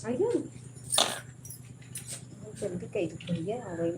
आइए जल्दी कई भैया आ गई।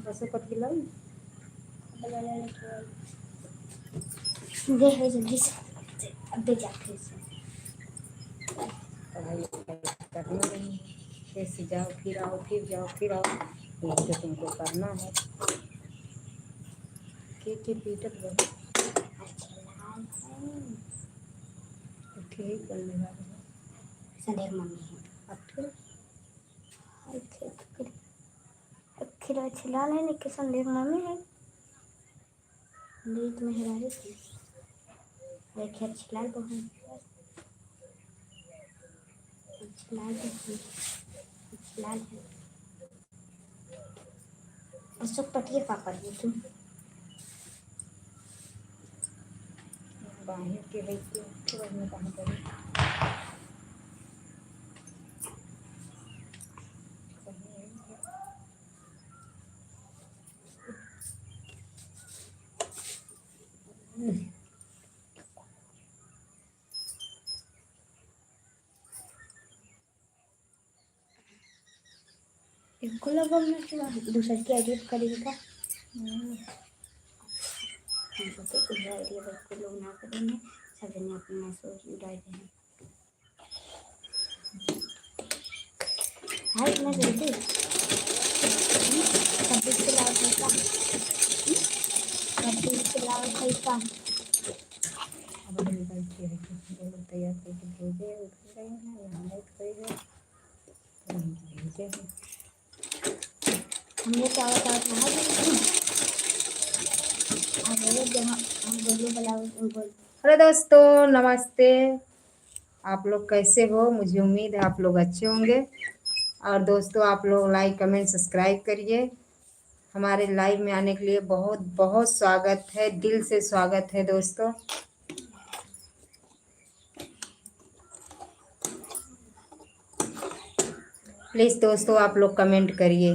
बस पतली लाई दे है जल्दी से अब दे जाके पढ़ाई करना नहीं कैसे जाओ फिर आओ फिर जाओ फिर आओ यही तो तुमको करना है। के पीटत बने ठीक करने वाले संदेह मम्मी है अब फिर खिला छिला लेने के संदेह मम्मी है लीट में हिला रही थी एक खेत छिला तो है छिला है उसको पटिए पापड़ ये तुम बाहर के है कि फिर में कहाँ करें इनको लगा मैं दूसरे की आईडी करेगा तो आइडिया बच्चे लोग ना करेंगे सब जने अपना सोच डालते हैं हाय इतना जल्दी कभी खिलाओ कैसा कभी खिलाओ कैसा अब निकल के दोनों तैयार करके भेजे उठ गए हैं नहाए धोए हैं तो हम भेजे हैं हमने क्या बताया था जहाँ हम बोलिए बोल हेलो दोस्तों नमस्ते। आप लोग कैसे हो? मुझे उम्मीद है आप लोग अच्छे होंगे। और दोस्तों आप लोग लाइक कमेंट सब्सक्राइब करिए। हमारे लाइव में आने के लिए बहुत बहुत स्वागत है, दिल से स्वागत है दोस्तों। प्लीज़ दोस्तों आप लोग कमेंट करिए।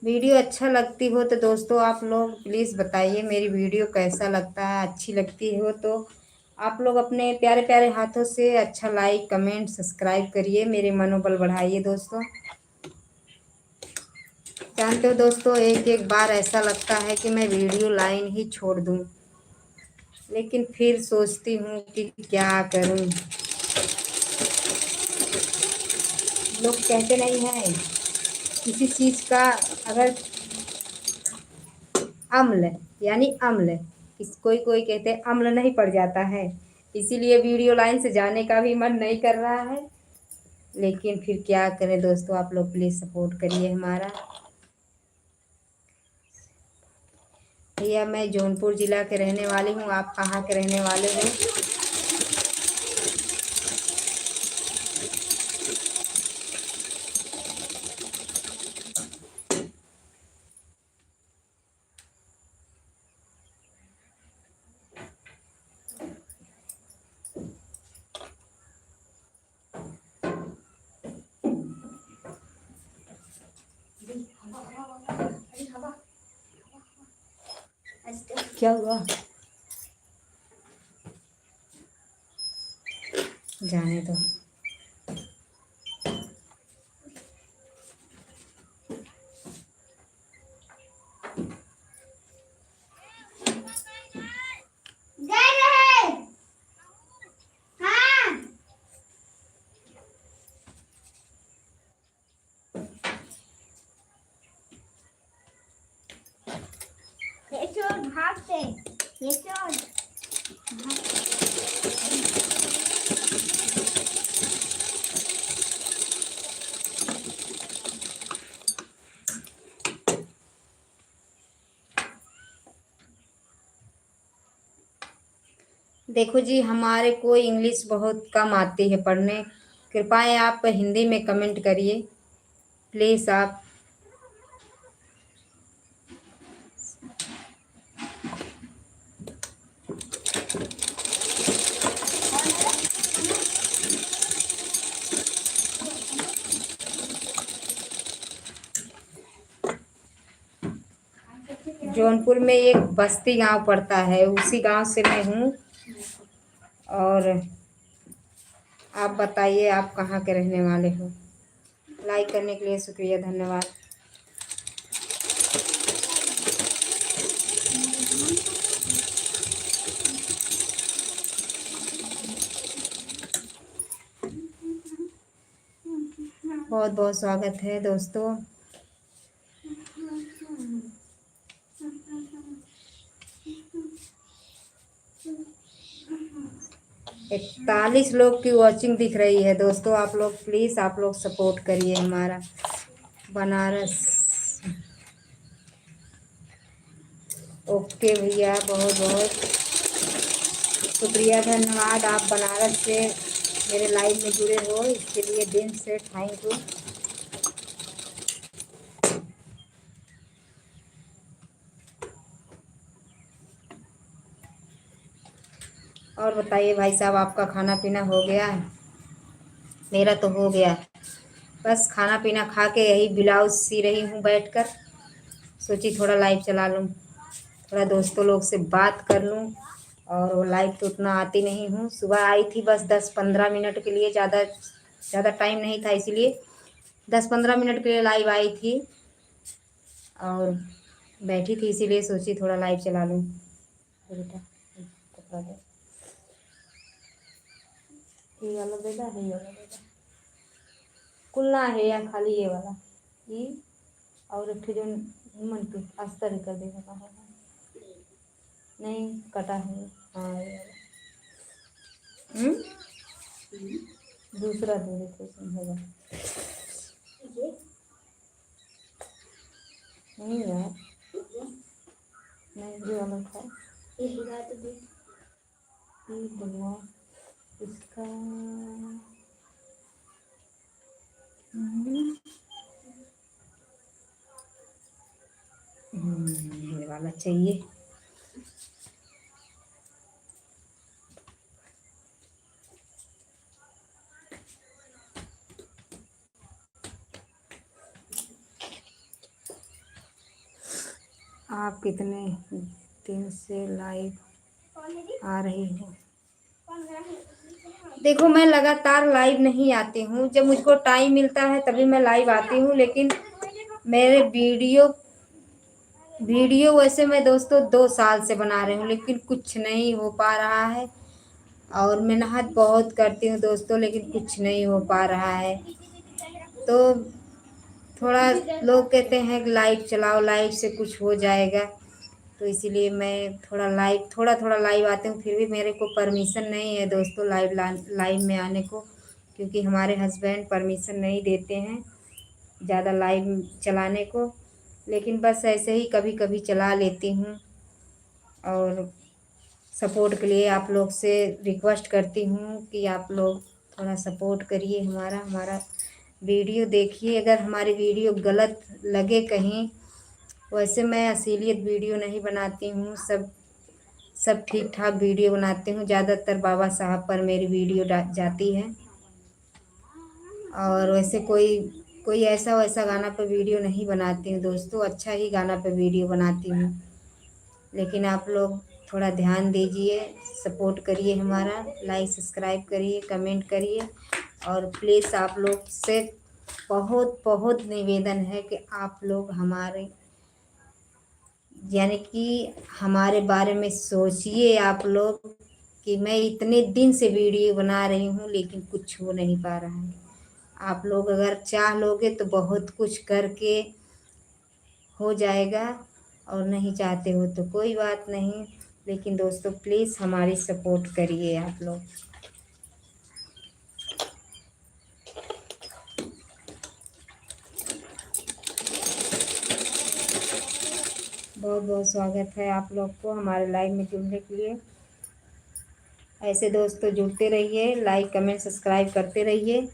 वीडियो अच्छा लगती हो तो दोस्तों आप लोग प्लीज़ बताइए मेरी वीडियो कैसा लगता है। अच्छी लगती हो तो आप लोग अपने प्यारे प्यारे हाथों से अच्छा लाइक कमेंट सब्सक्राइब करिए, मेरे मनोबल बढ़ाइए दोस्तों। जानते हो दोस्तों एक एक बार ऐसा लगता है कि मैं वीडियो लाइन ही छोड़ दूं, लेकिन फिर सोचती हूँ कि क्या करूँ। लोग कहते नहीं हैं किसी चीज़ का अगर अम्ल यानी अम्ल कोई कोई कहते हैं अम्ल नहीं पड़ जाता है, इसीलिए वीडियो लाइन से जाने का भी मन नहीं कर रहा है। लेकिन फिर क्या करें दोस्तों, आप लोग प्लीज़ सपोर्ट करिए हमारा। भैया मैं जौनपुर ज़िला के रहने वाली हूँ, आप कहाँ के रहने वाले हो? क्या हुआ? जाने दो। ये चोर भागते ये चोर देखो जी, हमारे को इंग्लिश बहुत कम आती है पढ़ने। कृपया आप हिंदी में कमेंट करिए प्लीज़ आप। जौनपुर में एक बस्ती गांव पड़ता है, उसी गांव से मैं हूँ। और आप बताइए आप कहाँ के रहने वाले हो। लाइक करने के लिए शुक्रिया, धन्यवाद। बहुत बहुत स्वागत है दोस्तों। 41 लोग की वॉचिंग दिख रही है दोस्तों। आप लोग प्लीज़ आप लोग सपोर्ट करिए हमारा बनारस। ओके भैया, बहुत बहुत शुक्रिया, धन्यवाद। आप बनारस से मेरे लाइव में जुड़े हो, इसके लिए दिन से थैंक यू। और बताइए भाई साहब, आपका खाना पीना हो गया है? मेरा तो हो गया। बस खाना पीना खा के यही ब्लाउज सी रही हूँ बैठकर। सोची थोड़ा लाइव चला लूँ, थोड़ा दोस्तों लोग से बात कर लूँ। और वो लाइव तो उतना आती नहीं हूँ। सुबह आई थी बस 10-15 मिनट के लिए, ज़्यादा ज़्यादा टाइम नहीं था, इसीलिए 10-15 मिनट के लिए लाइव आई थी और बैठी थी, इसीलिए सोची थोड़ा लाइव चला लूँ। बेटा कपड़ा दे, ये वाला दे दा, ये वाला दे दा। कुल्ला है या खाली ये वाला? ये और एक जो मन के अस्तर कर देगा कहाँ है? नहीं कटा है। हाँ ये वाला। दूसरा दे दे तो समझेगा। नहीं यार, नहीं ये वाला था। ये बुला तो दे, ये बुलवा इसका। ये वाला चाहिए। आप कितने दिन से लाइव आ रही हो? देखो, मैं लगातार लाइव नहीं आती हूँ, जब मुझको टाइम मिलता है तभी मैं लाइव आती हूँ। लेकिन मेरे वीडियो वैसे मैं दोस्तों 2 साल से बना रही हूँ, लेकिन कुछ नहीं हो पा रहा है। और मेहनत बहुत करती हूँ दोस्तों, लेकिन कुछ नहीं हो पा रहा है। तो थोड़ा लोग कहते हैं कि लाइव चलाओ, लाइव से कुछ हो जाएगा, तो इसीलिए मैं थोड़ा थोड़ा लाइव आती हूँ। फिर भी मेरे को परमिशन नहीं है दोस्तों लाइव में आने को, क्योंकि हमारे हस्बैंड परमिशन नहीं देते हैं ज़्यादा लाइव चलाने को। लेकिन बस ऐसे ही कभी कभी चला लेती हूँ। और सपोर्ट के लिए आप लोग से रिक्वेस्ट करती हूँ कि आप लोग थोड़ा सपोर्ट करिए हमारा हमारा वीडियो देखिए। अगर हमारी वीडियो गलत लगे कहीं, वैसे मैं अश्लील वीडियो नहीं बनाती हूँ, सब ठीक ठाक वीडियो बनाती हूँ। ज़्यादातर बाबा साहब पर मेरी वीडियो जाती है। और वैसे कोई कोई ऐसा वैसा गाना पे वीडियो नहीं बनाती हूँ दोस्तों, अच्छा ही गाना पे वीडियो बनाती हूँ। लेकिन आप लोग थोड़ा ध्यान दीजिए, सपोर्ट करिए हमारा, लाइक सब्सक्राइब करिए, कमेंट करिए। और प्लीज़ आप लोग से बहुत बहुत निवेदन है कि आप लोग हमारे यानी कि हमारे बारे में सोचिए आप लोग, कि मैं इतने दिन से वीडियो बना रही हूँ लेकिन कुछ हो नहीं पा रहा है। आप लोग अगर चाह लोगे तो बहुत कुछ करके हो जाएगा, और नहीं चाहते हो तो कोई बात नहीं। लेकिन दोस्तों प्लीज़ हमारी सपोर्ट करिए आप लोग। बहुत बहुत स्वागत है आप लोग को हमारे लाइव में जुड़ने के लिए। ऐसे दोस्तों जुड़ते रहिए, लाइक कमेंट सब्सक्राइब करते रहिए।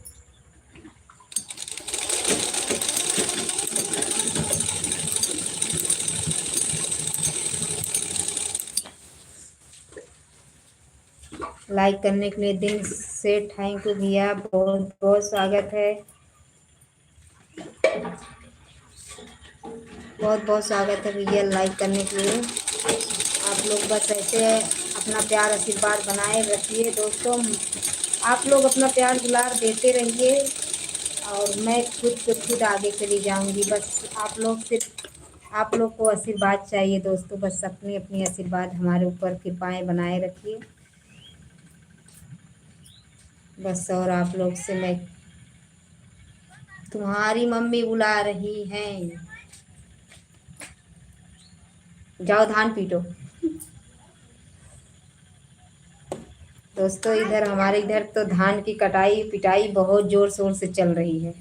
लाइक करने के लिए दिल से थैंक यू भैया, बहुत बहुत स्वागत है, बहुत बहुत स्वागत है भैया लाइक करने के लिए। आप लोग बस ऐसे अपना प्यार आशीर्वाद बनाए रखिए दोस्तों, आप लोग अपना प्यार दुलार देते रहिए और मैं खुद आगे चली जाऊंगी। बस आप लोग सिर्फ आप लोग को आशीर्वाद चाहिए दोस्तों, बस अपनी अपनी आशीर्वाद हमारे ऊपर कृपाएं बनाए रखिए बस। और आप लोग से मैं, तुम्हारी मम्मी बुला रही हैं, जाओ धान पीटो। दोस्तों इधर हमारे इधर तो धान की कटाई पिटाई बहुत ज़ोर शोर से चल रही है,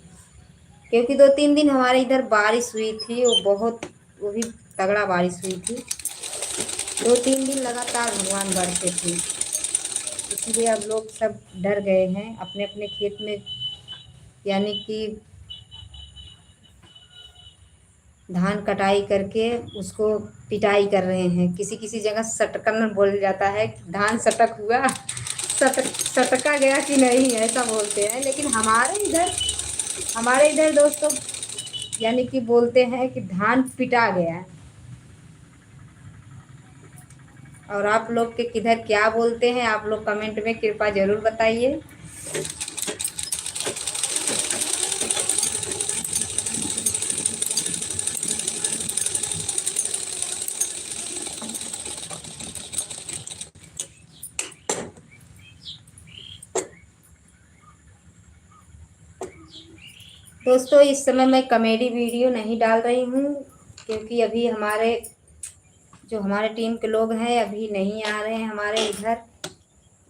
क्योंकि 2-3 दिन हमारे इधर बारिश हुई थी, वो भी तगड़ा बारिश हुई थी। 2-3 दिन लगातार भगवान बरसे थे, इसलिए अब लोग सब डर गए हैं अपने अपने खेत में, यानी कि धान कटाई करके उसको पिटाई कर रहे हैं। किसी किसी जगह सटकन बोल जाता है, धान सटक हुआ, सटका गया कि नहीं, ऐसा बोलते हैं। लेकिन हमारे इधर दोस्तों यानी कि बोलते हैं कि धान पिटा गया। और आप लोग के किधर क्या बोलते हैं, आप लोग कमेंट में कृपया ज़रूर बताइए। दोस्तों इस समय मैं कॉमेडी वीडियो नहीं डाल रही हूँ, क्योंकि अभी हमारे टीम के लोग हैं अभी नहीं आ रहे हैं हमारे इधर,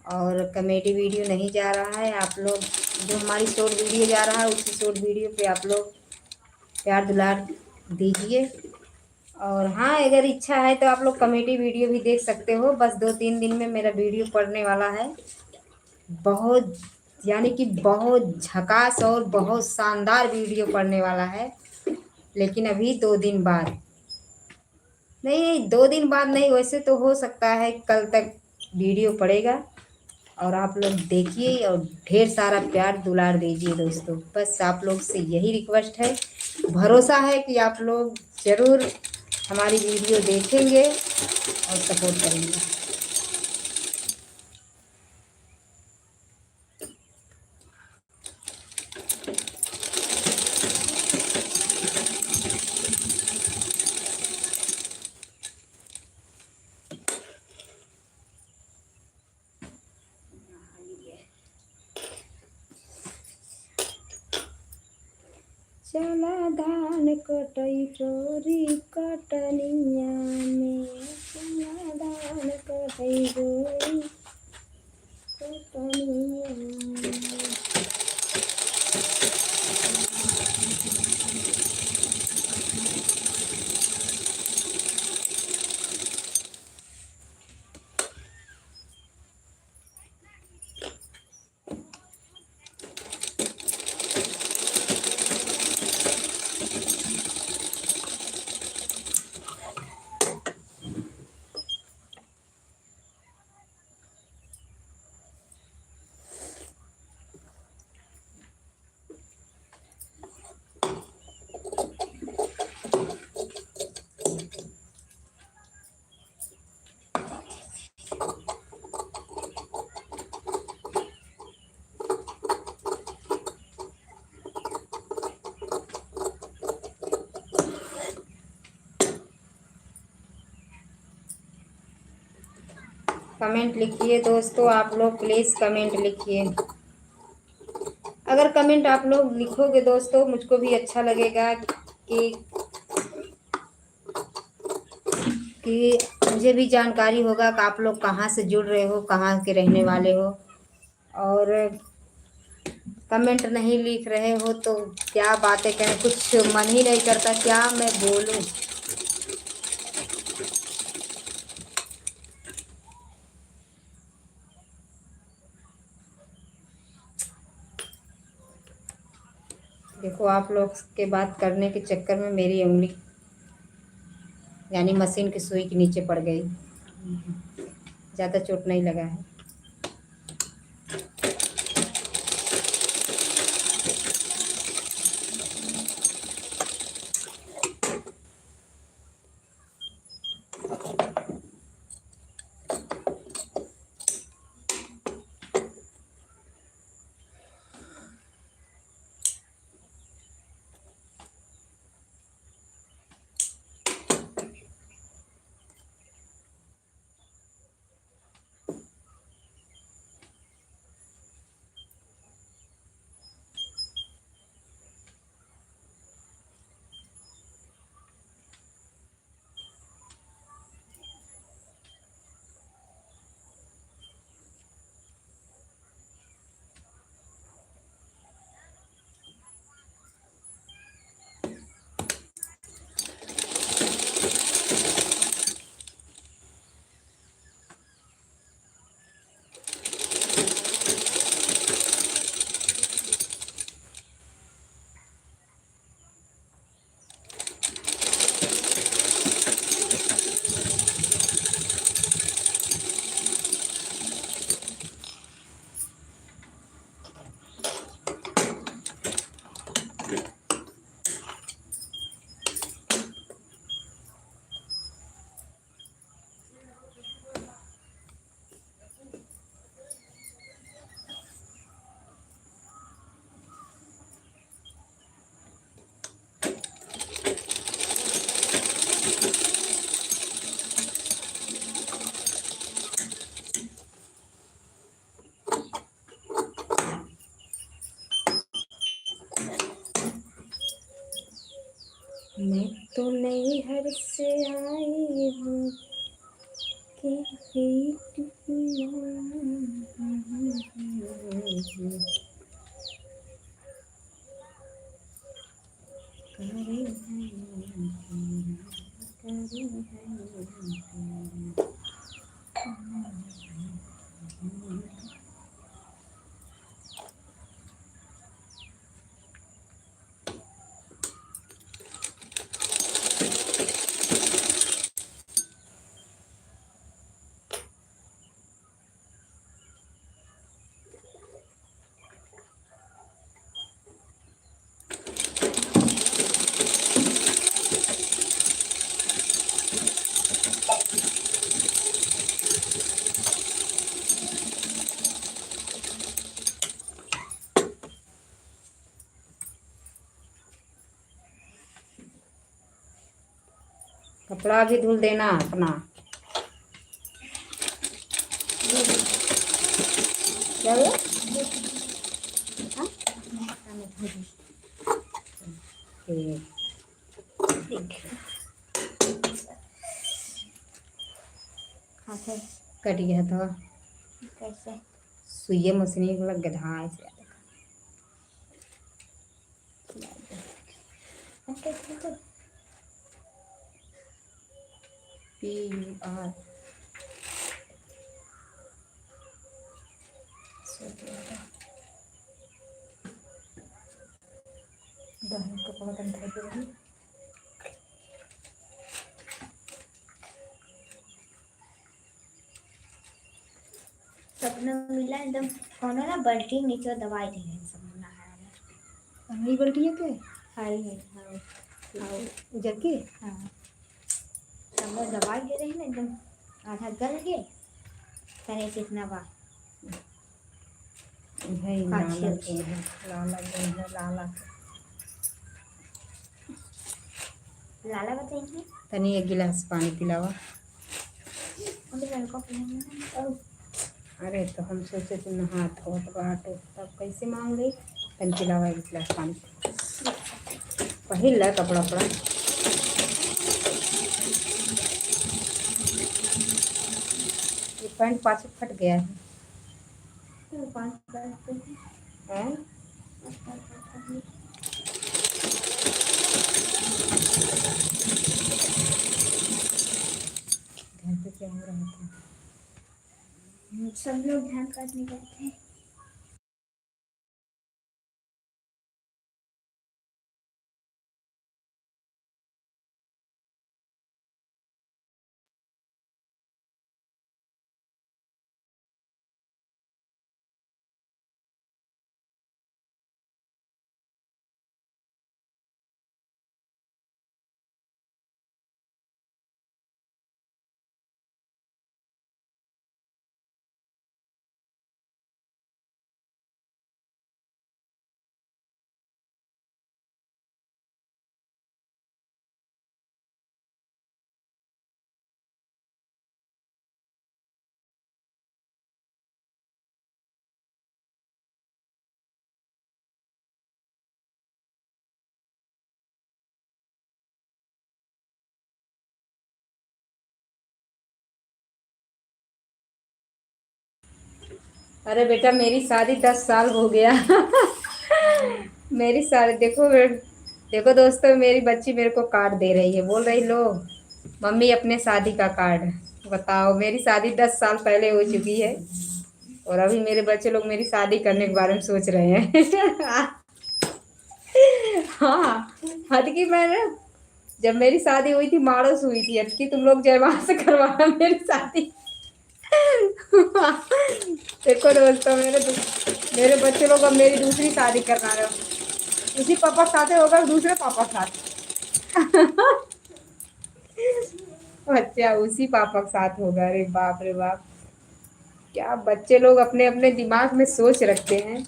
और कॉमेडी वीडियो नहीं जा रहा है। आप लोग जो हमारी शॉर्ट वीडियो जा रहा है उसी शॉर्ट वीडियो पे आप लोग प्यार दुलार दीजिए। और हाँ, अगर इच्छा है तो आप लोग कॉमेडी वीडियो भी देख सकते हो। बस 2-3 दिन में मेरा वीडियो पड़ने वाला है, बहुत यानी कि बहुत झकास और बहुत शानदार वीडियो पड़ने वाला है। लेकिन अभी 2 दिन बाद नहीं, 2 दिन बाद नहीं, वैसे तो हो सकता है कल तक वीडियो पड़ेगा। और आप लोग देखिए और ढेर सारा प्यार दुलार दीजिए दोस्तों, बस आप लोग से यही रिक्वेस्ट है। भरोसा है कि आप लोग ज़रूर हमारी वीडियो देखेंगे और सपोर्ट करेंगे। चला धान कटई चोरी कटनिया में, चला धान कटई चोरी कटनिया में। कमेंट लिखिए दोस्तों, आप लोग प्लीज़ कमेंट लिखिए। अगर कमेंट आप लोग लिखोगे दोस्तों मुझको भी अच्छा लगेगा कि मुझे भी जानकारी होगा कि आप लोग कहाँ से जुड़ रहे हो, कहाँ के रहने वाले हो। और कमेंट नहीं लिख रहे हो तो क्या बातें करें, कुछ मन ही नहीं करता क्या मैं बोलूं। देखो आप लोग के बात करने के चक्कर में मेरी उंगली यानी मशीन की सुई के नीचे पड़ गई। ज़्यादा चोट नहीं लगा है। मैं तो नैहर से आई हूँ कि कपड़ा भी धुल देना अपना। क्या हुआ? हाँ? ठीक। हाथ कट गया था कैसे? सुइया मशीन लग गया था ऐसे। PR कपड़ा बंधा के सपना मिला एकदम कोनो ना बल्टी नीचे दवाई दी है सपना है नहीं बल्टी है के हाय है हाँ हाँ उजर के हाँ सब दवाई दे रही ना एकदम आधा गल गए तने कितना बार है लाला के है लाला के है लाला लाला बताइए तनी एक गिलास पानी पिलावा। उनके लड़का पिलाना अरे तो हम सोचे थे नहा धोत बाटो तब कैसे मांग गई। तनी पिलावा एक गिलास पानी। पहिल ला कपड़ा पड़ा ये पैंट पाछे फट गया है। हैं? घर पे क्या हो रहा था? सब लोग ध्यान करने गए थे अरे बेटा मेरी शादी 10 साल हो गया। मेरी शादी देखो दोस्तों, मेरी बच्ची मेरे को कार्ड दे रही है, बोल रही लो मम्मी अपने शादी का कार्ड। बताओ, मेरी शादी 10 साल पहले हो चुकी है और अभी मेरे बच्चे लोग मेरी शादी करने के बारे में सोच रहे हैं। हाँ, हद की मैंने जब मेरी शादी हुई थी माड़ोस हुई थी, हद की तुम लोग जयमाल से करवाना मेरी शादी। देखो दोस्तों, मेरे बच्चे लोग अब मेरी दूसरी शादी करवा रहे हो, उसी पापा के साथ होगा, दूसरे पापा के साथ। अच्छा, उसी पापा के साथ होगा। अरे बाप रे बाप, क्या बच्चे लोग अपने अपने दिमाग में सोच रखते हैं।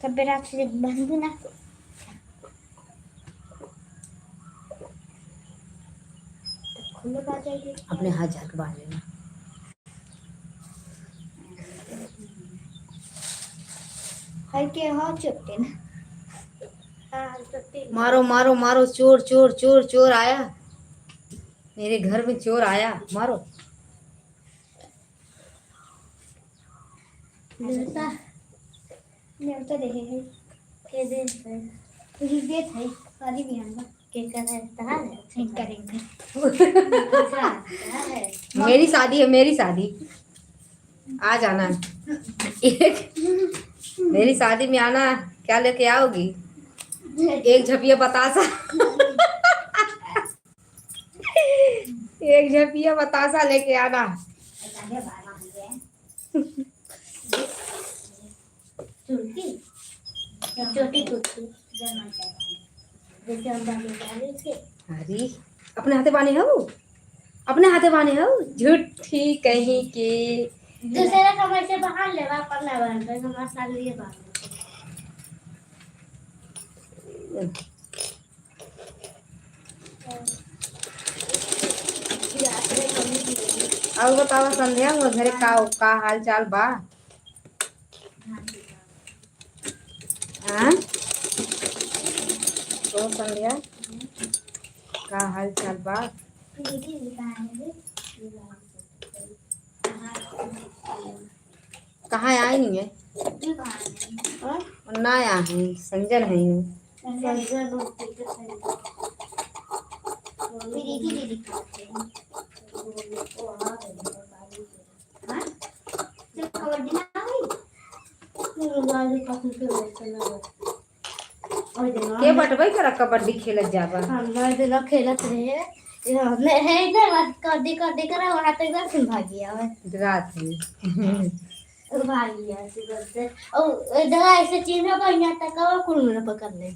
तब बेटा से बंद ना खुले बात जाएगी। अपने हाथ झाड़ के बांध लेना। हर के हाथ चुपते ना। हाँ चुपते। मारो मारो मारो, चोर चोर चोर चोर आया, मेरे घर में चोर आया, मारो। नेवता नेवता देखे है के दे तुझे दे था सारी बिहान में के कर रहता है ठीक करेंगे। मेरी शादी है, मेरी शादी आ जाना। एक मेरी शादी में आना, क्या लेके आओगी? एक झपिया बतासा। एक झपिया बतासा लेके आना। छोटी कुर्सी जैसे हम बाली डाले थे। अरे अपने हाथे बाने हो, अपने हाथे बाने हो, झूठी कहीं की। दूसरे कमरे से बाहर ले बाहर पड़ना बाहर तो हमारे साथ लिए बाहर और बतावा संध्या, वो घरे का हाल चाल बा? हाँ तो संध्या, का हाल चाल बा? कहाँ आए नहीं है और ना आया है संजन है। के बटबई कर कबड्डी खेलत जाबा? हम दिन खेलत रहे हमने है इधर बात कड्डी कड्डी करा वहां तक इधर से भागी आवे रात में। भागी ऐसे करते और जगह ऐसे चीज को यहाँ तक का कुल न पकड़ ले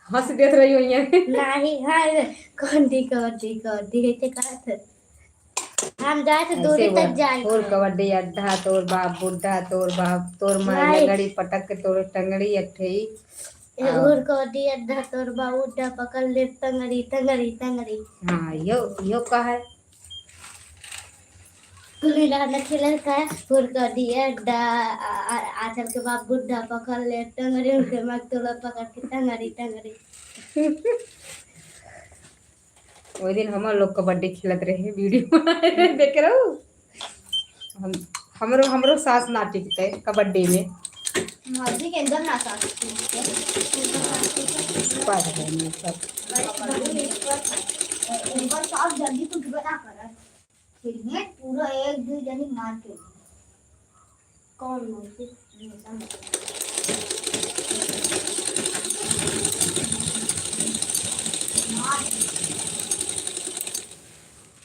हंस देत रही हो यहाँ। नहीं हां कड्डी कड्डी कड्डी ऐसे करते हम जाए तो दूरी तक जाए तोर कबड्डी अड्ढा, तोर बाप बुड्ढा, तोर बाप तोर माँ लगड़ी पटक के तोर टंगड़ी अठे और कड्डी अड्ढा तोर बाप बुड्ढा पकड़ ले टंगड़ी टंगड़ी टंगड़ी। हाँ यो का है गुल्ली डंडा खेलने का और कड्डी अड्ढा आजकल के बाप बुड्ढा पकड़ ले टंगड़ी उनके माँ तोला पकड़ के टंगड़ी टंगड़ी। वो दिन हम लोग कबड्डी खेलत रहे, वीडियो बनाए रहे, देख रहे हो। हमरो सास ना टिकते कबड्डी में। मर्जी के एकदम ना साथ पास में सब ऊपर साफ जल्दी कुछ बना कर फिर ये पूरा एक दो जनी मार के कौन मारती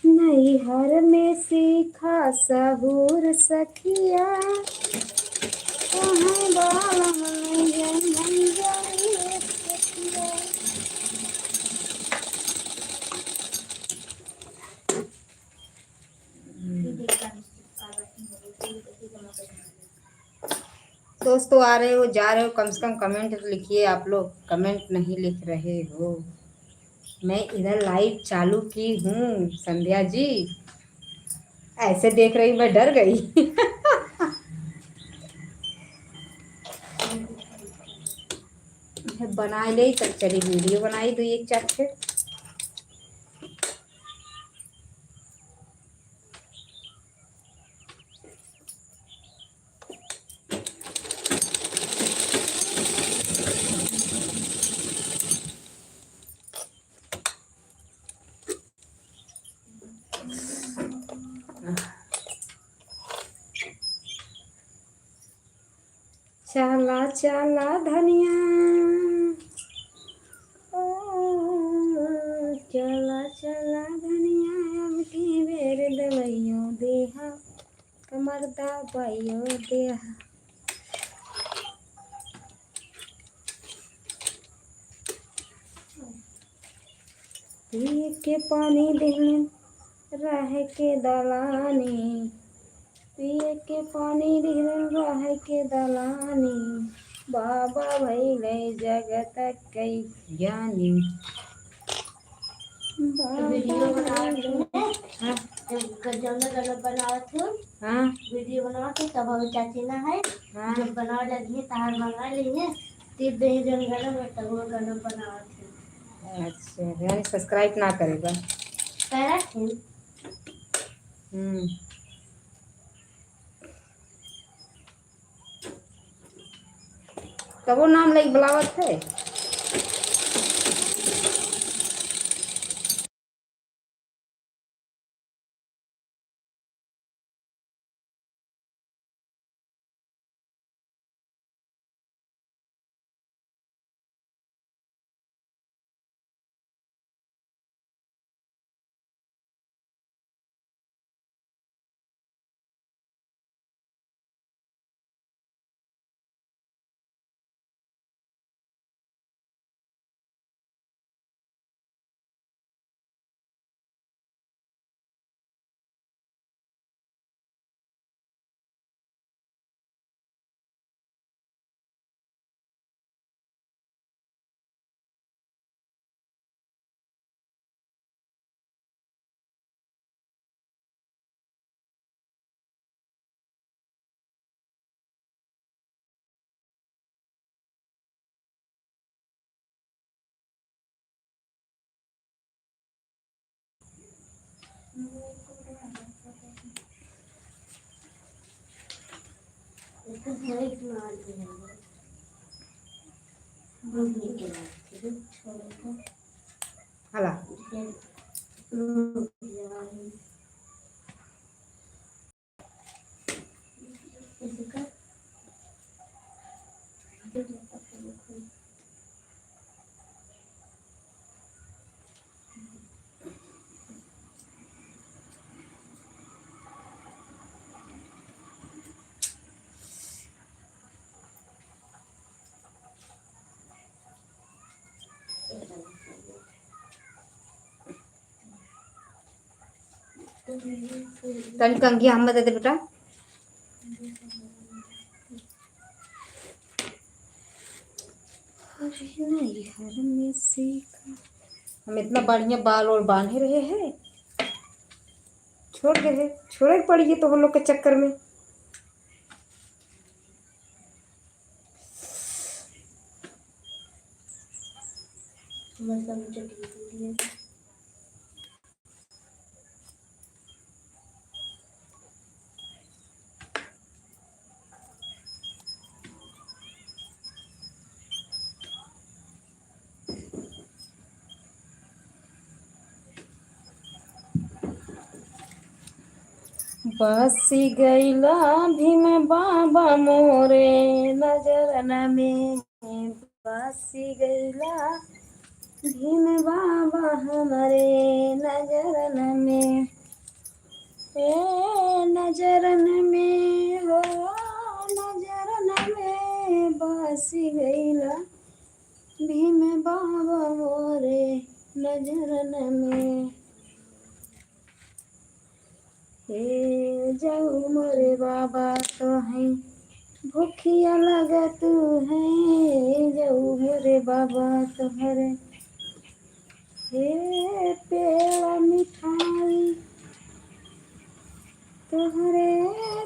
नैहर में सीखा सहूर सखिया कहाँ बालम जन्म जाए सखिया। दोस्तों आ रहे हो जा रहे हो, कम से कम कमेंट तो लिखिए। आप लोग कमेंट नहीं लिख रहे हो। मैं इधर लाइव चालू की हूँ संध्या जी, ऐसे देख रही मैं डर गई। बना ले तब चली वीडियो बनाई दो एक चट से। चला चला धनिया ओ चला चला धनिया, अब की बेर दवाइयों देहा कमर दबाइयों देहा। पिए के पानी दिन रह के दलानी, पिए के पानी दिन रह के दलानी, बाबा भैले जगत कई ज्ञानी। वीडियो बनाते हाँ जब बनाते हाँ वीडियो बनाते तब हम चाची ना है हाँ जब बना लगी तार मंगा लेंगे तीन दिन जंगल में तब वो गाना बनाते अच्छा, यानी सब्सक्राइब ना करेगा। पहला थे तब वो नाम लाइक बुलावत है। हला तन कंगी हम दे दे बेटा। नैहर में सीखा, हम इतना बढ़िया बाल और बांधे रहे हैं, छोड़ गए छोड़े पड़ी तो हम लोग के चक्कर में। मतलब चटनी बसी गईला भीम बाबा मोरे नजरन में, बसी गईला भीम बाबा हमारे नजरन में, ए नजरन में हो, नजरन में बसी गईला भीम बाबा मोरे नजरन में। हे जाऊ मोरे बाबा तो है भूखिया लगत है, जाऊ मोरे बाबा तोहरे हे पेड़ा मिठाई तोहरे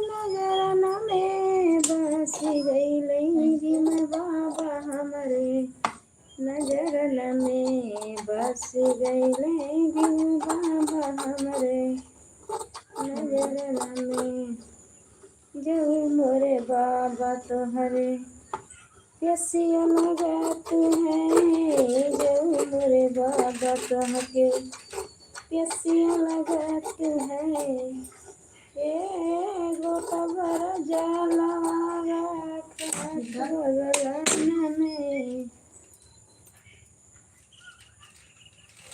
नजरन में बसी गईले भीम बाबा हमरे नजरन में, बस गईले भीम बाबा हमरे नजरन में। जाऊ मोरे बाबा तोहरे प्यासिया लगत है, जाऊ मोरे बाबा तोहके प्यासिया लगत है, गोटा भर जाला गगन में,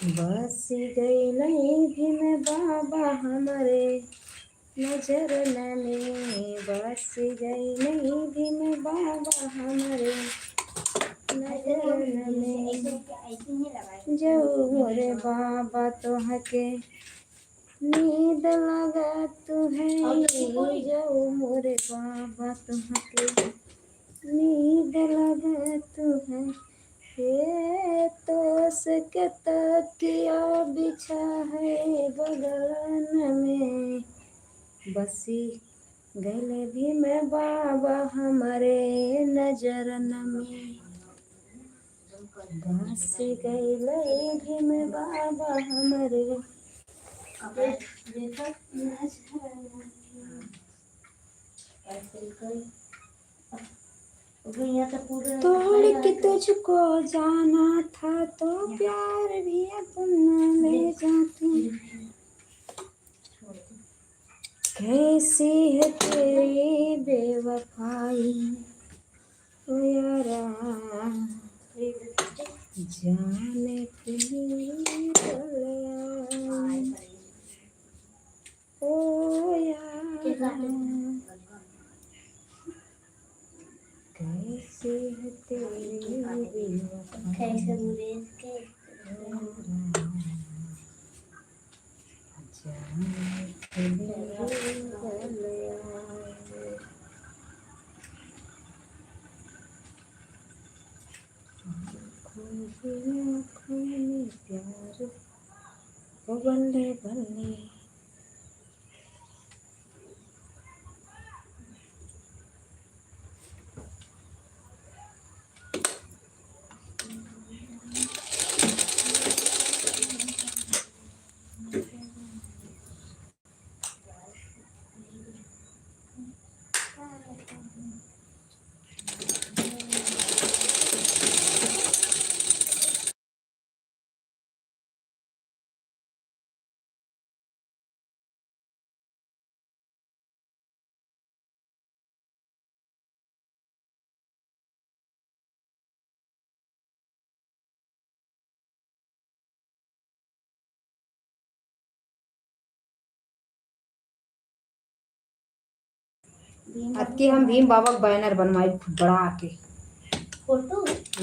बस गईले भीम बाबा हमरे नजरन में, बस गईले भीम बाबा हमरे नजरन में। जाऊ मोरे बाबा तोहके नींद लगत है, जाऊ मोरे बाबा तोहके नींद लगत है, हे तोस के तकिया बिछा है बगलन में, बसी गले भीम बाबा हमारे नजरन में, बस गले भीम बाबा हमारे तोड़ के तुझको जाना था तो प्यार भी अपना ले जाती, कैसी है तेरी बेवफाई ओ यारा, जाने के लिए ओ यारा, कैसी है तेरी बेवफाई, जाने के लिए आँखों में प्यार ओ बल्ले बल्ले, आज के हम भीम बाबा का बैनर बनवाई बड़ा के फोटो मस्त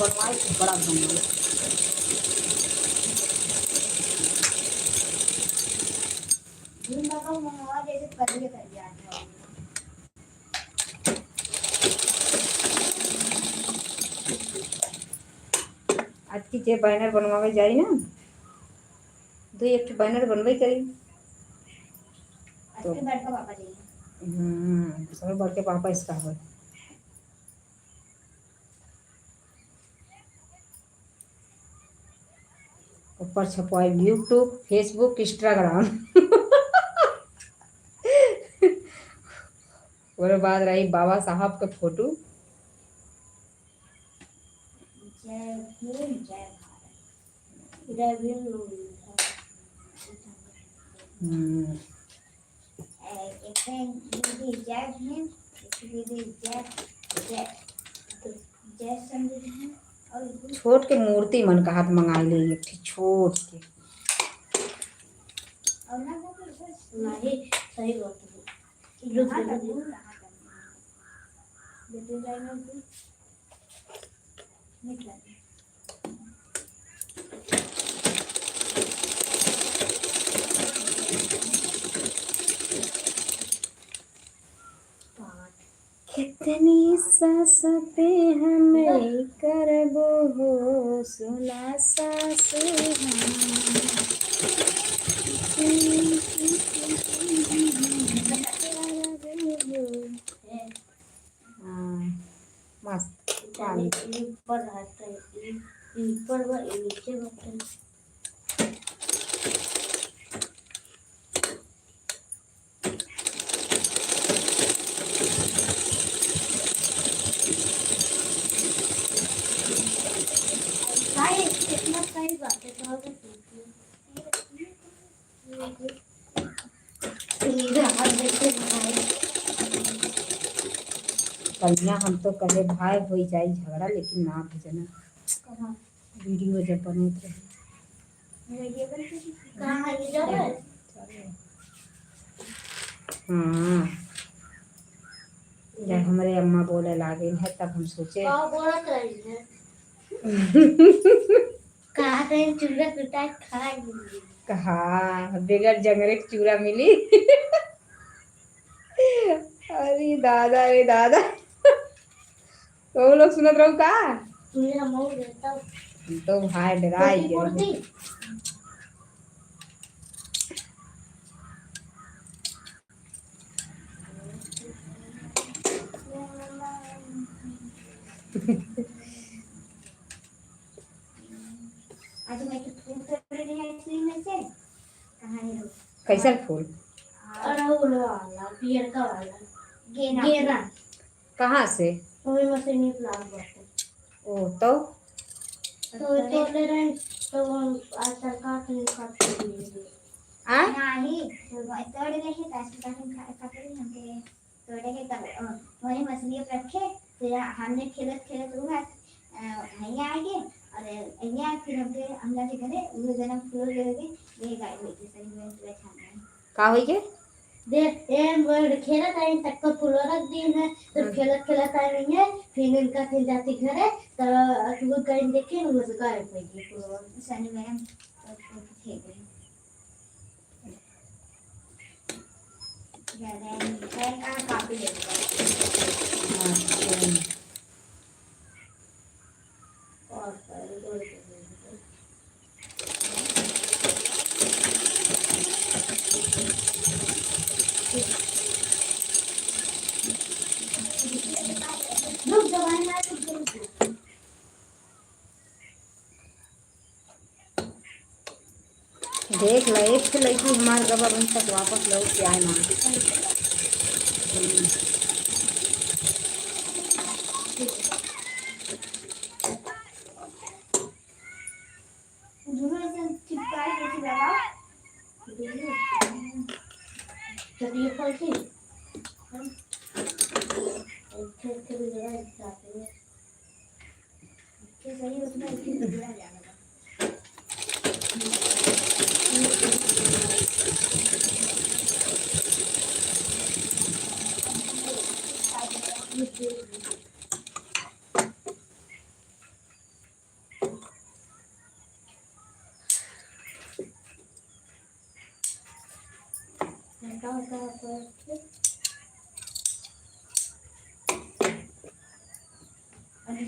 बनवाई बड़ा बनवाई। भीम बाबा मंगवा जैसे करिए कर दिया। आज की जे बैनर बनवावे जाई ना, दो एक बैनर बनवाई करी तो बड़का पापा जी सब बड़के पापा इसका है। ऊपर छपवाई यूट्यूब फेसबुक इंस्टाग्राम और बाद रही बाबा साहब का फोटो। जय भीम जय भारत। जय भीम। हम्म, एक है दीदी जय भीम, एक दीदी जय जय जय संविधान और छोट के मूर्ति मन का हाथ मंगा ले एक ठे छोट के। ना नहीं सही बात है। रुक जा बेटे जाएगा तो निकल कितनी सांसें हमें करबो हो सुना सासु हाँ मस्त पानी ऊपर आता है ऊपर व नीचे बटन भाई कितना सही बात है तो कन्या हम तो कहे भाई हो जाए झगड़ा लेकिन ना भेजना वीडियो जब बनते रहे। हाँ जब हमारे अम्मा बोले लागे है तब हम सोचे चूड़ा कुटा खा कहा बगैर जंगरे की चूड़ा मिली। अरे दादा तो लोग सुनत रहो का तो भाई डराई गए। आज मैं तो फूल कर रही है इसलिए में से कहानी रो कैसा फूल अड़हुल वाला पियर का वाला गेना कहाँ से वही मशीनी प्लांट बाटे ओ तो ले रहे तो आज सरकार के काट दिए आ नहीं तो तोड़ गए थे ताकि काट रही हमके तोड़े के कर वही मछली रखे फिर हमने खेलत खेलत हुआ भैया आगे और भैया फिर हम जाके घरे वो जना फूल ले गए ये गाय लेके सही में सुबह खाना का होई के दे एम वर्ड खेलत आई तक को फूल रख दी है तो खेलत खेलत आई है फिर इनका फिर जाती घरे तो वो कहीं देखे वो गाय पे गई फूल सनी मैम खेल गई काफी देख ल एक लड़की हमारे गवर्नमेंट तक वापस लौट के आए ना चिपकाई कैसे लगा चलिए फलसी खेत भी जगह जाते हैं सही उसमें जुड़ा जाएगा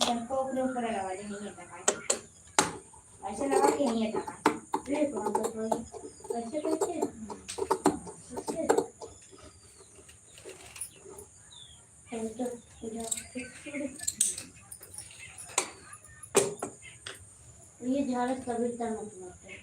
सबको अपने ऊपर लगा दे नहीं है ऐसे लगा के नहीं है ये कौन सा ऐसे कैसे ये झाड़ कविता मतलब है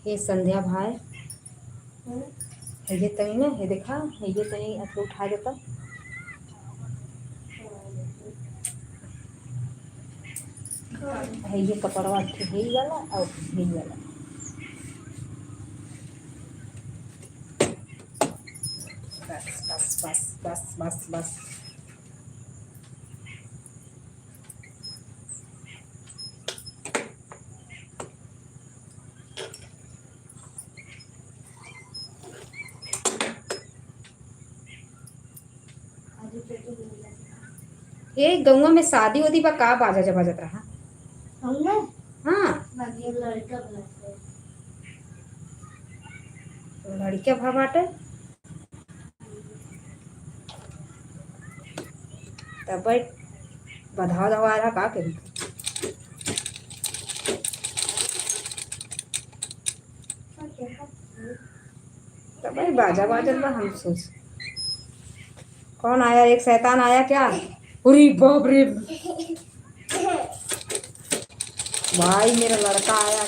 ये संध्या भाई ये तनी ना ये देखा ये तनी अथवा उठा देता है ये कपड़वा है वाला और है वाला बस बस बस बस बस बस ये गौवा में शादी वादी बा का बाजा जब बजत रहा हाँ लड़किया भा बाटे तब बधाव दवा रहा का करी तब बाजा बाजत बा हम सोच कौन आया एक शैतान आया क्या अरे बाप रे भाई मेरा लड़का आया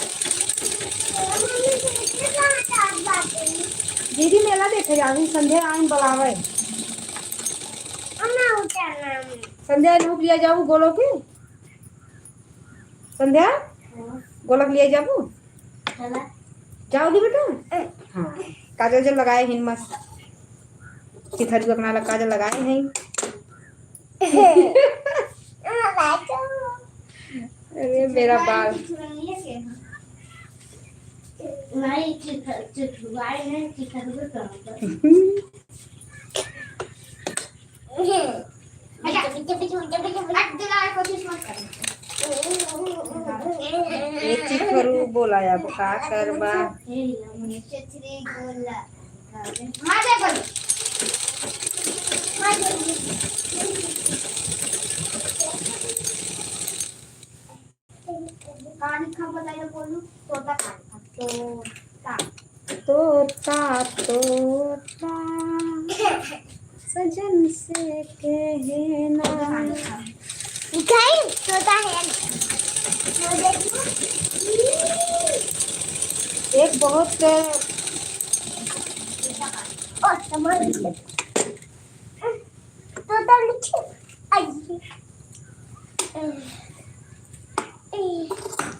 दीदी मेला देखे जावी संध्या आइन बुलावे संध्या रूप लिया जाऊ गोलो की संध्या गोलक लिया जाबू जाओगी बेटा हाँ काजल जब लगाए हिन मस्त किधर को अपना काजल लगाए हैं अरे मेरा बाल ये चिखरू बोला अब का करबा तोता तोता सजन से कहना तोता है एक बहुत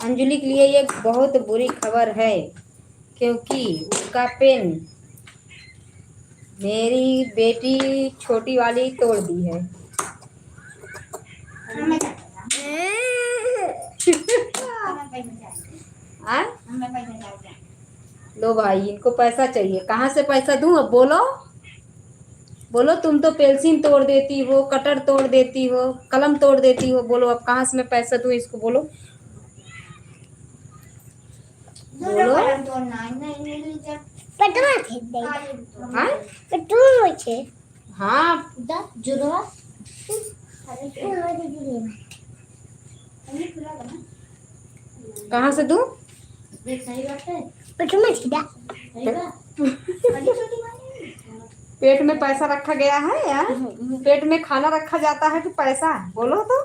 अंजलि के लिए ये बहुत बुरी खबर है क्योंकि उसका पेन मेरी बेटी छोटी वाली तोड़ दी है लो भाई इनको पैसा चाहिए कहाँ से पैसा दूँ अब बोलो बोलो तुम तो पेंसिल तोड़ देती हो कटर तोड़ देती हो कलम तोड़ देती हो बोलो अब कहाँ से मैं पैसा दूँ इसको बोलो बोलो हाँ कहाँ से दूँ पेट में पैसा रखा गया है यार पेट में खाना रखा जाता है कि पैसा बोलो तो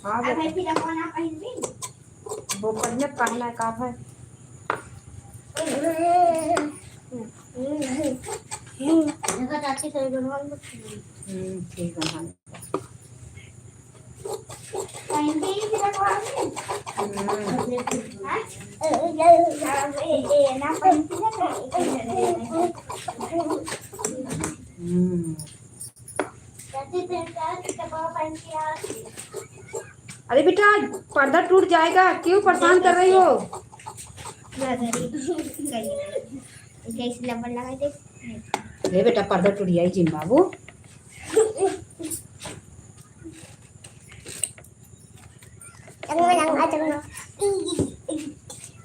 हाँ वो पहले पहना का है ठीक है अरे बेटा पर्दा टूट जाएगा क्यों परेशान कर रही हो अरे बेटा पर्दा टूट जाए जिन बाबू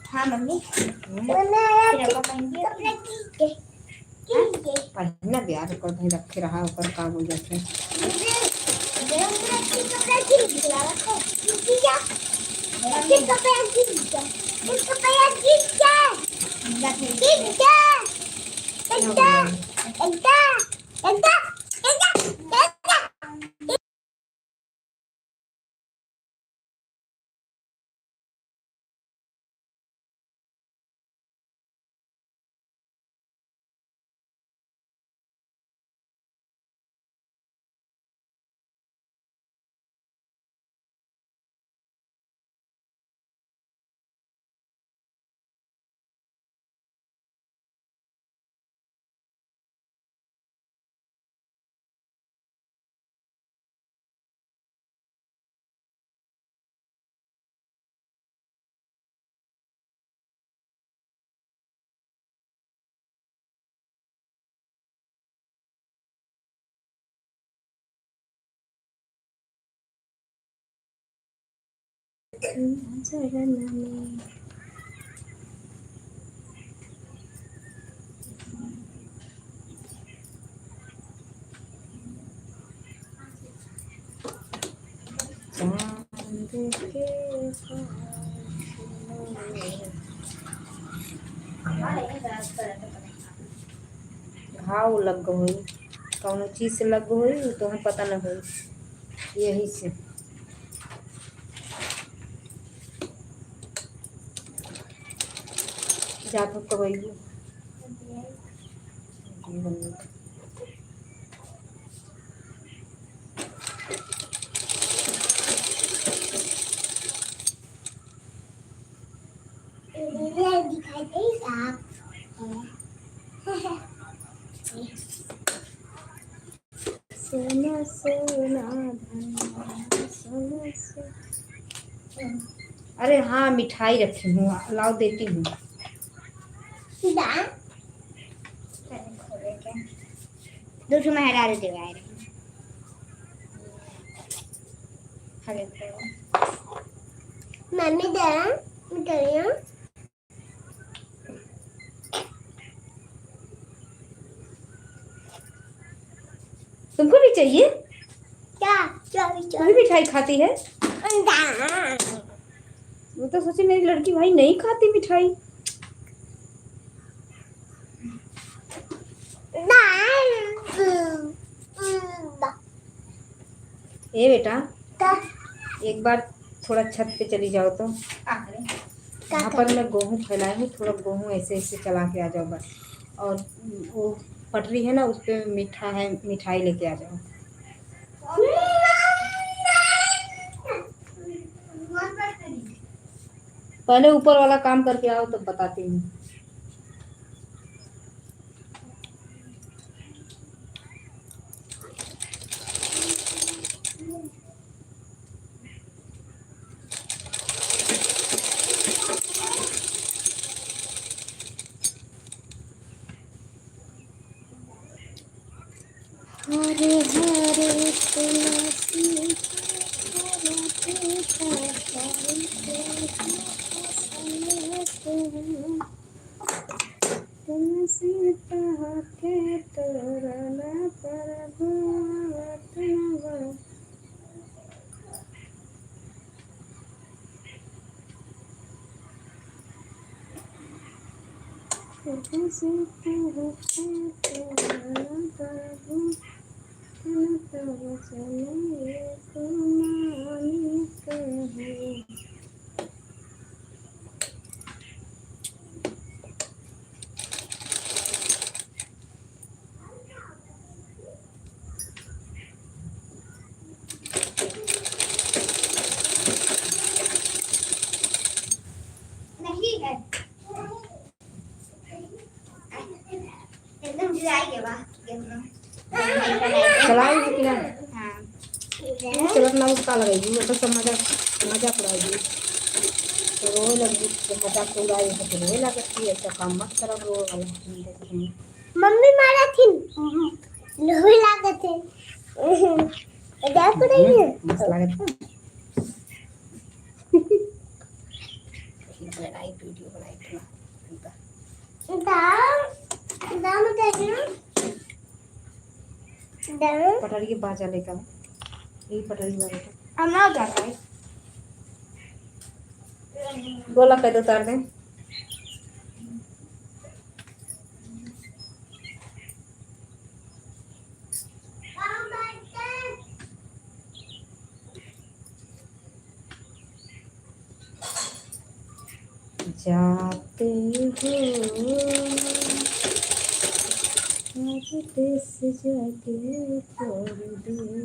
हाँ मम्मी पहना ब्याह कर भाई रखे रहा ऊपर का बोल जाते नजर में चांद के घाव लग गई कौनो चीज से लग गई तो हम पता न हो यही से जाकर कबई दिखाई दे आप सोना सोना धन सोना से अरे हाँ मिठाई रखी हूँ लाओ देती हूँ दूसरे में हटा देते हुए मम्मी दे मिठाइयाँ तुमको भी चाहिए क्या तू भी मिठाई खाती है वो तो सोची मेरी लड़की भाई नहीं खाती मिठाई ए बेटा एक बार थोड़ा छत पे चली जाओ तो वहाँ पर मैं गेहूँ फैलाई हूँ थोड़ा गेहूँ ऐसे ऐसे चला के आ जाओ बस और वो पटरी है ना उस पे मीठा है मिठाई लेके आ जाओ पहले ऊपर वाला काम करके आओ तो बताती हूँ हरे हरे तुलसी तुलसी के तोरना पर नहीं है एकदम ड्राई है वाह चलाई हो कि ना हाँ चलत ना उसका लगाएगी वो तो सब मजा उड़ाएगी तो रोए लगी तो मजाक उड़ाई तो रोए लगती है ऐसा काम मत करो रो वाला मम्मी मारा थी लोही लागत है जा तो नहीं है मस्त लागत बनाई वीडियो बनाई दाम दाम देखना दाम पटरी के बाजा लेकर यही पटरी में बैठा हम ना जाता है गोला कह दो उतार दें जाते हो देश जाके परदेसिया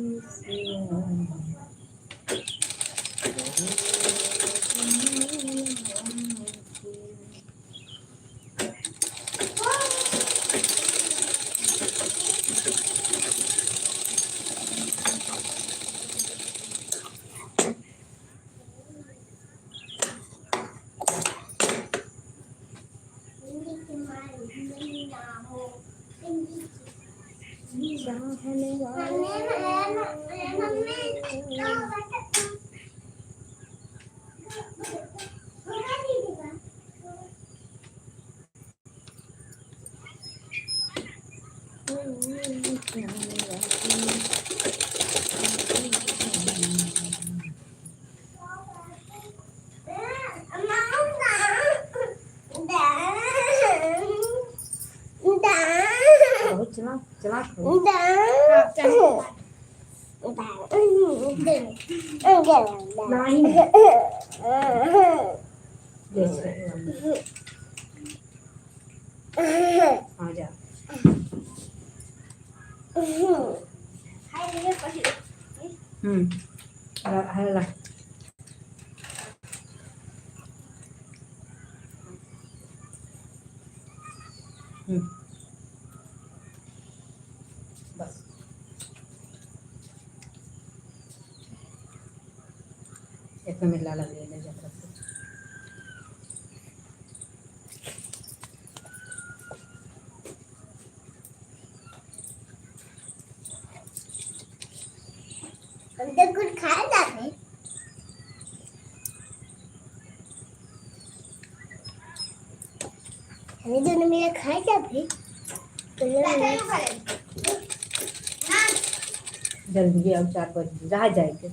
चाहने वाले चालाक हो। नहीं जैसे आ जा। है ला। बस एक मिनट लाला ले जाता है। अंदर कुछ खाया जाते हमें जो मेरे खाए जाते जल्दी अब 4 बजे जहाँ जाएंगे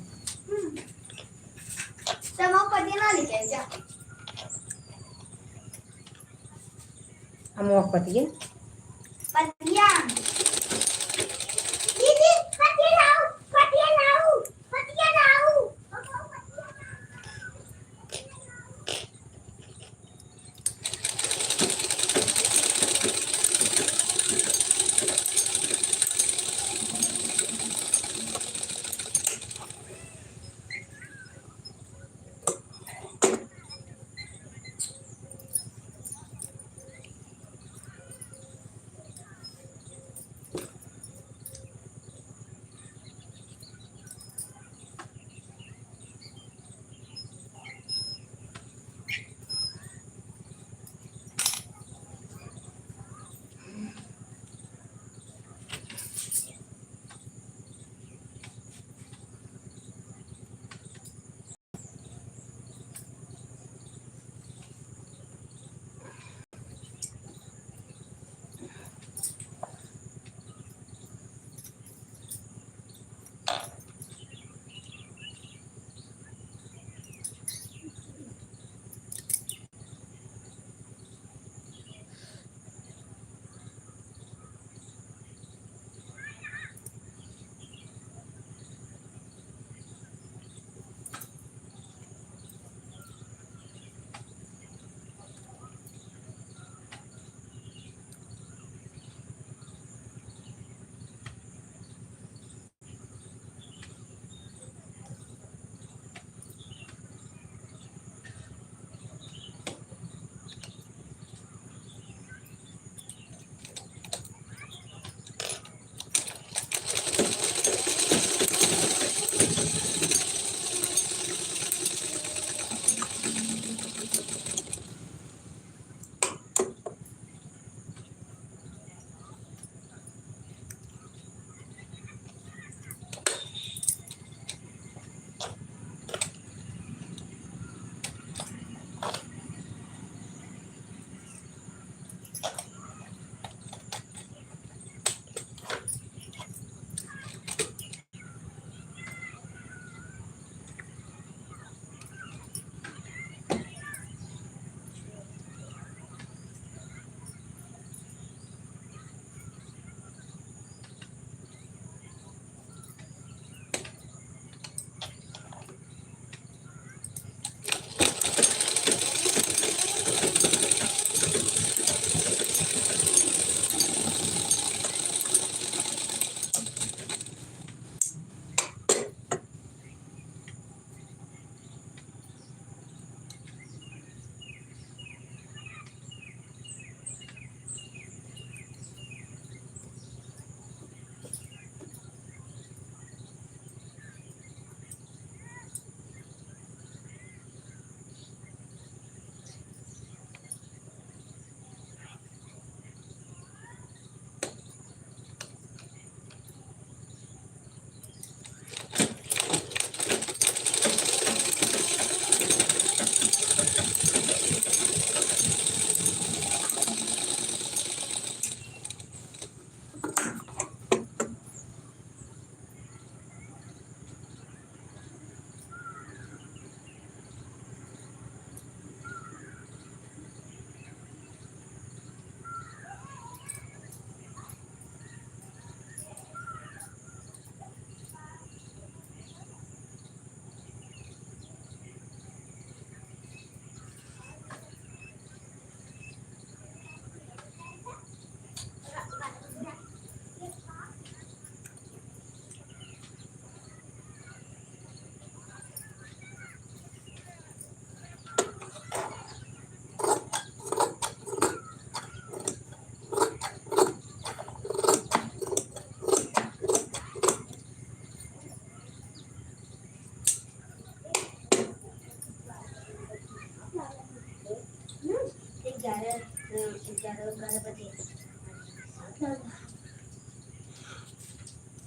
हम वहाँ पतिए पतिया दीदी पतिया लाओ पतिया लाओ पतिया लाओ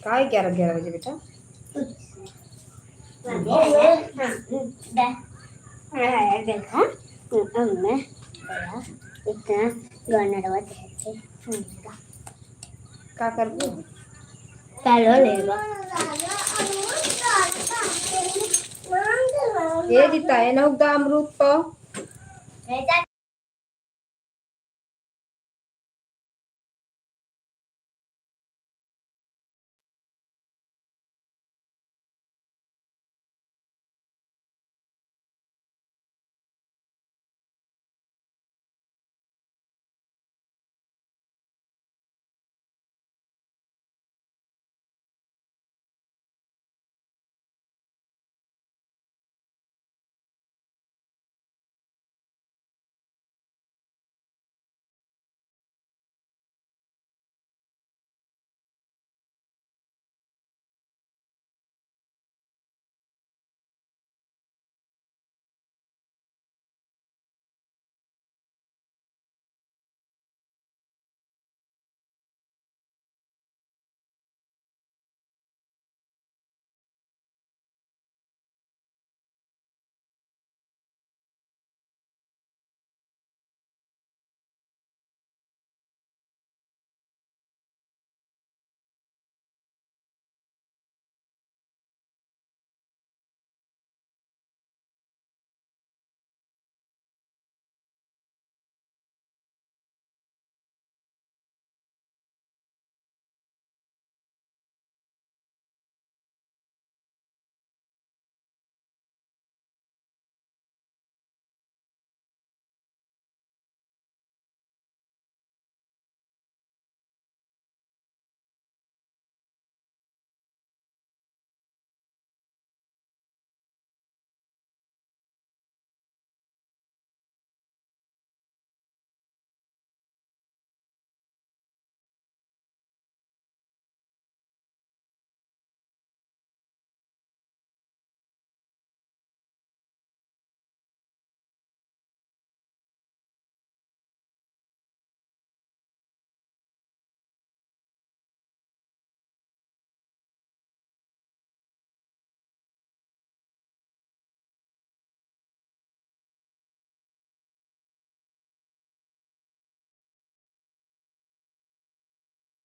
काय 11 बजे बेटा? देखा अम्मा इतना गाना रवा का करबो? चलो लेगा ये जीता है ना उगदा अमरूद तो बेटा